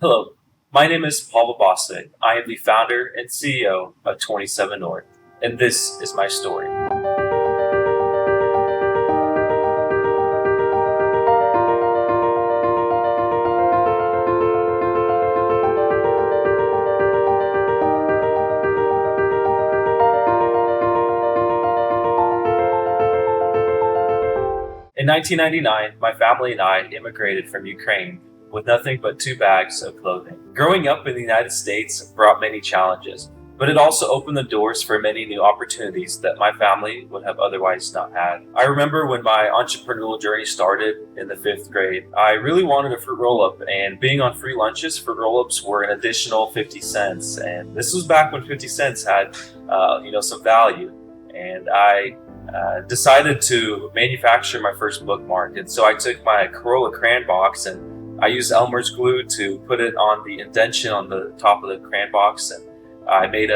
Hello, my name is Pavel Bosovik. I am the founder and CEO of 27North, and this is my story. In 1999, my family and I immigrated from Ukraine with nothing but two bags of clothing. Growing up in the United States brought many challenges, but it also opened the doors for many new opportunities that my family would have otherwise not had. I remember when my entrepreneurial journey started in the fifth grade, I really wanted a fruit roll up, and being on free lunches, fruit roll ups were an additional 50 cents. And this was back when 50 cents had, some value. And I decided to manufacture my first bookmark. And so I took my Corolla crayon box and I used Elmer's glue to put it on the indentation on the top of the crayon box. And I made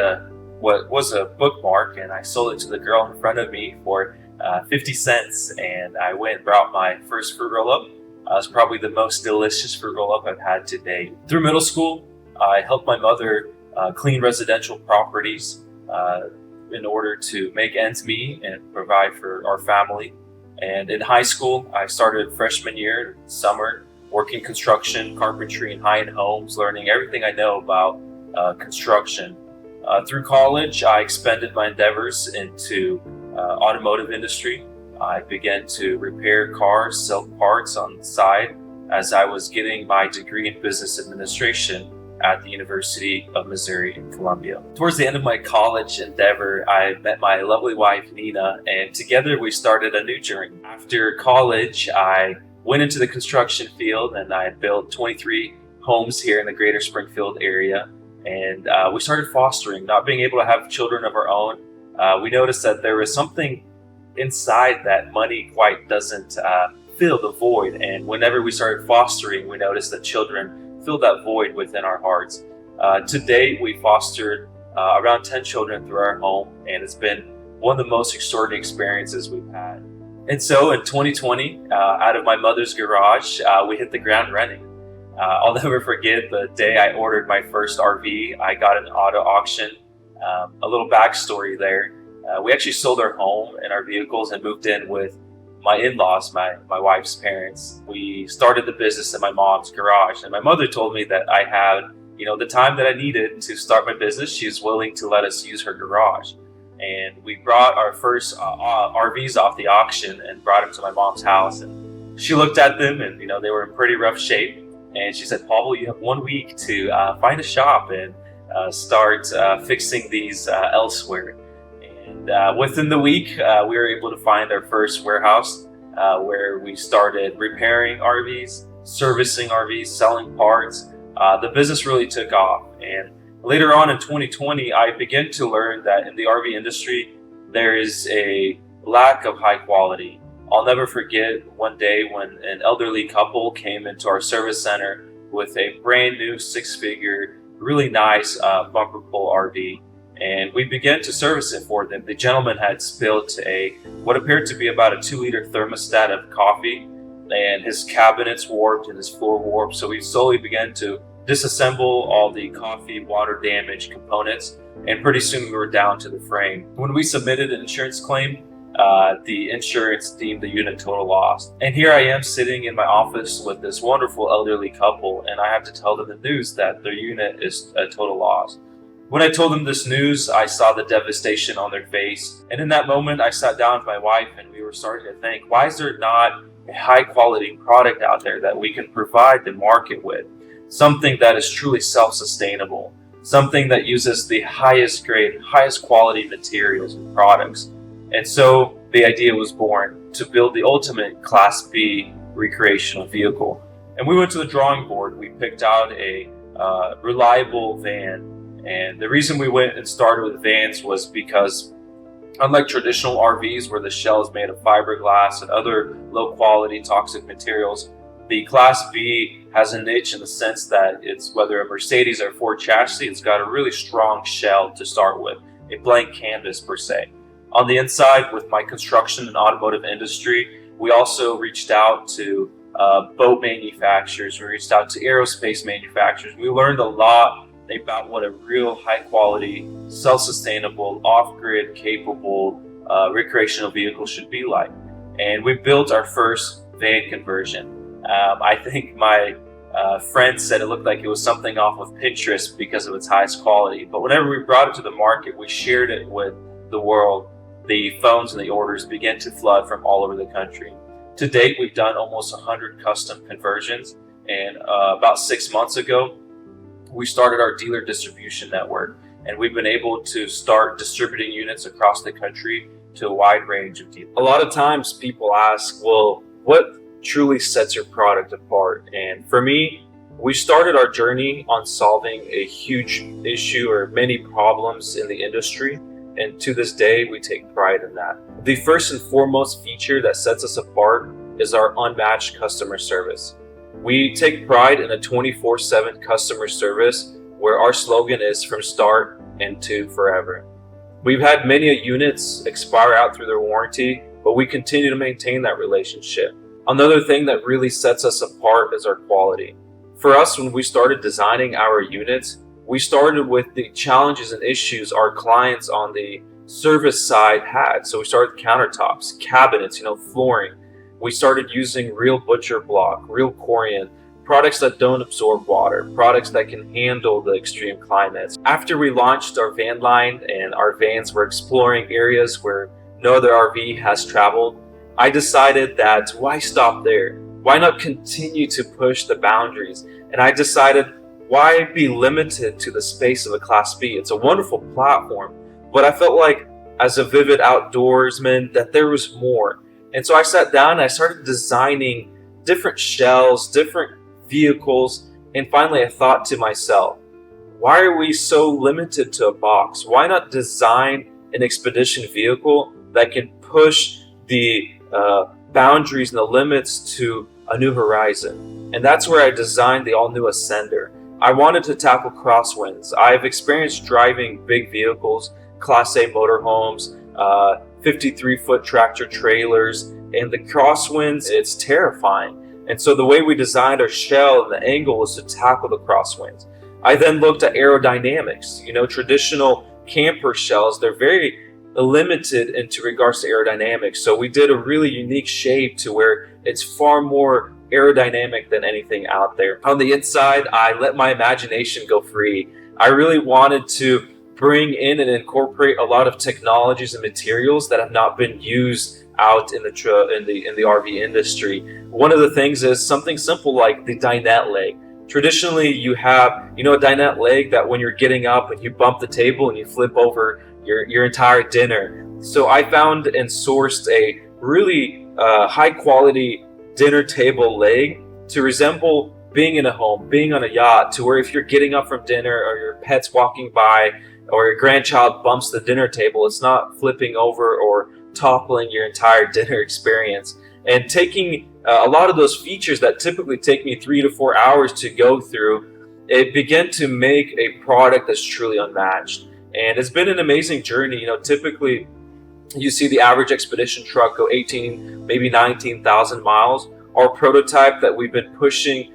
what was a bookmark, and I sold it to the girl in front of me for 50 cents. And I went and brought my first fruit roll up. It was probably the most delicious fruit roll up I've had to date. Through middle school, I helped my mother clean residential properties in order to make ends meet and provide for our family. And in high school, I started freshman year, summer, working construction, carpentry, and high-end homes, learning everything I know about construction. Through college, I expanded my endeavors into automotive industry. I began to repair cars, sell parts on the side as I was getting my degree in business administration at the University of Missouri in Columbia. Towards the end of my college endeavor, I met my lovely wife, Nina, and together we started a new journey. After college, I went into the construction field and I built 23 homes here in the greater Springfield area. And we started fostering. Not being able to have children of our own, we noticed that there was something inside that money quite doesn't fill the void. And whenever we started fostering, we noticed that children fill that void within our hearts. To date, we fostered around 10 children through our home, and it's been one of the most extraordinary experiences we've had. And so in 2020, out of my mother's garage, we hit the ground running. I'll never forget the day I ordered my first RV. I got an auto auction. A little backstory there. We actually sold our home and our vehicles and moved in with my in-laws, my wife's parents. We started the business in my mom's garage, and my mother told me that I had, the time that I needed to start my business. She was willing to let us use her garage. And we brought our first RVs off the auction and brought them to my mom's house. And she looked at them, and they were in pretty rough shape. And she said, "Pavel, you have 1 week to find a shop and start fixing these elsewhere." And within the week, we were able to find our first warehouse where we started repairing RVs, servicing RVs, selling parts. The business really took off. And later on in 2020, I began to learn that in the RV industry, there is a lack of high quality. I'll never forget one day when an elderly couple came into our service center with a brand new 6-figure, really nice bumper pull RV. And we began to service it for them. The gentleman had spilled what appeared to be about a 2-liter thermostat of coffee, and his cabinets warped and his floor warped. So we slowly began to disassemble all the coffee, water damage components, and pretty soon we were down to the frame. When we submitted an insurance claim, the insurance deemed the unit total loss. And here I am sitting in my office with this wonderful elderly couple, and I have to tell them the news that their unit is a total loss. When I told them this news, I saw the devastation on their face. And in that moment, I sat down with my wife and we were starting to think, why is there not a high quality product out there that we can provide the market with? Something that is truly self-sustainable. Something that uses the highest grade, highest quality materials and products. And so the idea was born to build the ultimate Class B recreational vehicle. And we went to the drawing board. We picked out a reliable van. And the reason we went and started with vans was because, unlike traditional RVs where the shell is made of fiberglass and other low quality toxic materials, the Class B has a niche in the sense that it's, whether a Mercedes or Ford chassis, it's got a really strong shell to start with, a blank canvas per se. On the inside, with my construction and automotive industry, we also reached out to boat manufacturers. We reached out to aerospace manufacturers. We learned a lot about what a real high quality, self-sustainable, off-grid capable recreational vehicle should be like. And we built our first van conversion. I think my friend said it looked like it was something off of Pinterest because of its highest quality. But whenever we brought it to the market, we shared it with the world. The phones and the orders began to flood from all over the country. To date, we've done almost 100 custom conversions. And about 6 months ago, we started our dealer distribution network. And we've been able to start distributing units across the country to a wide range of dealers. A lot of times people ask, well, what truly sets your product apart? And for me, we started our journey on solving a huge issue or many problems in the industry. And to this day, we take pride in that. The first and foremost feature that sets us apart is our unmatched customer service. We take pride in a 24/7 customer service where our slogan is from start and to forever. We've had many units expire out through their warranty, but we continue to maintain that relationship. Another thing that really sets us apart is our quality. For us, when we started designing our units, we started with the challenges and issues our clients on the service side had. So we started with countertops, cabinets, flooring. We started using real butcher block, real corian, products that don't absorb water, products that can handle the extreme climates. After we launched our van line and our vans were exploring areas where no other RV has traveled, I decided that why stop there? Why not continue to push the boundaries? And I decided, why be limited to the space of a Class B? It's a wonderful platform, but I felt like as a vivid outdoorsman that there was more. And so I sat down and I started designing different shells, different vehicles, and finally I thought to myself, why are we so limited to a box? Why not design an expedition vehicle that can push the boundaries and the limits to a new horizon? And that's where I designed the all-new Ascender. I wanted to tackle crosswinds. I've experienced driving big vehicles, Class A motorhomes, 53-foot tractor trailers, and the crosswinds, it's terrifying. And so the way we designed our shell and the angle was to tackle the crosswinds. I then looked at aerodynamics. Traditional camper shells, they're very limited into regards to aerodynamics. So we did a really unique shape to where it's far more aerodynamic than anything out there. On the inside, I let my imagination go free. I really wanted to bring in and incorporate a lot of technologies and materials that have not been used out in the RV industry. One of the things is something simple like the dinette leg. Traditionally, you have a dinette leg that when you're getting up and you bump the table and you flip over your entire dinner. So I found and sourced a really high quality dinner table leg to resemble being in a home, being on a yacht, to where if you're getting up from dinner or your pet's walking by or your grandchild bumps the dinner table, it's not flipping over or toppling your entire dinner experience. And taking a lot of those features that typically take me 3 to 4 hours to go through, it began to make a product that's truly unmatched. And it's been an amazing journey. Typically you see the average expedition truck go 18, maybe 19,000 miles. Our prototype that we've been pushing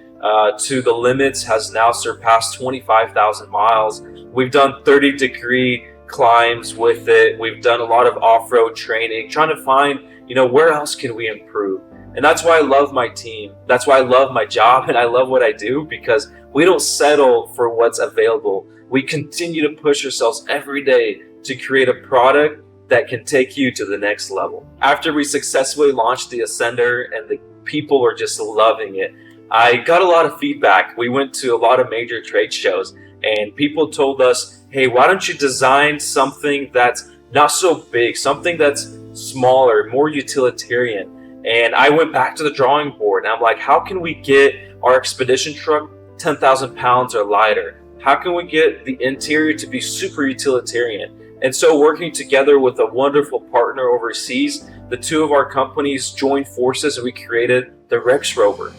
to the limits has now surpassed 25,000 miles. We've done 30-degree climbs with it. We've done a lot of off-road training, trying to find, where else can we improve? And that's why I love my team. That's why I love my job and I love what I do, because we don't settle for what's available. We continue to push ourselves every day to create a product that can take you to the next level. After we successfully launched the Ascender and the people are just loving it, I got a lot of feedback. We went to a lot of major trade shows and people told us, hey, why don't you design something that's not so big, something that's smaller, more utilitarian? And I went back to the drawing board and I'm like, how can we get our expedition truck 10,000 pounds or lighter? How can we get the interior to be super utilitarian? And so working together with a wonderful partner overseas, the two of our companies joined forces and we created the Rex Rover.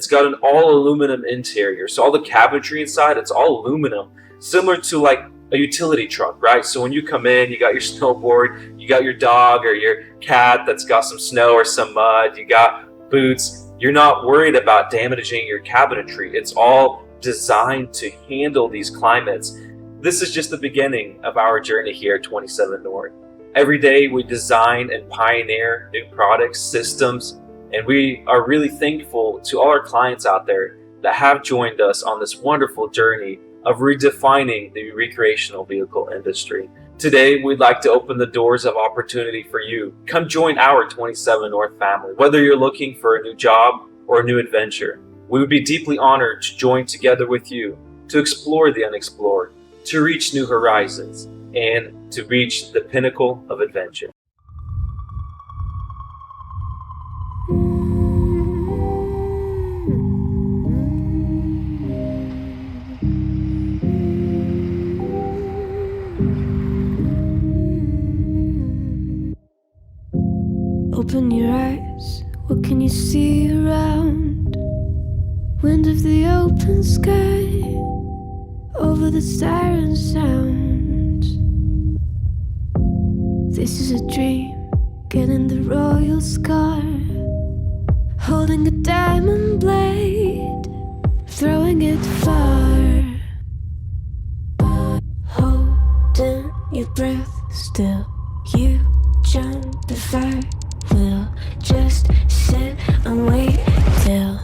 got an all aluminum interior. So all the cabinetry inside, it's all aluminum, similar to like a utility truck, right? So when you come in, you got your snowboard, you got your dog or your cat that's got some snow or some mud, you got boots. You're not worried about damaging your cabinetry. It's all designed to handle these climates. This is just the beginning of our journey here at 27 North. Every day we design and pioneer new products, systems, and we are really thankful to all our clients out there that have joined us on this wonderful journey of redefining the recreational vehicle industry. Today, we'd like to open the doors of opportunity for you. Come join our 27 North family. Whether you're looking for a new job or a new adventure, we would be deeply honored to join together with you to explore the unexplored, to reach new horizons, and to reach the pinnacle of adventure. Open your eyes, what can you see around? Wind of the open sky, over the siren sound. This is a dream, getting the royal scar, holding a diamond blade, throwing it far. Holding your breath still, you jump the fire. We'll just sit and wait till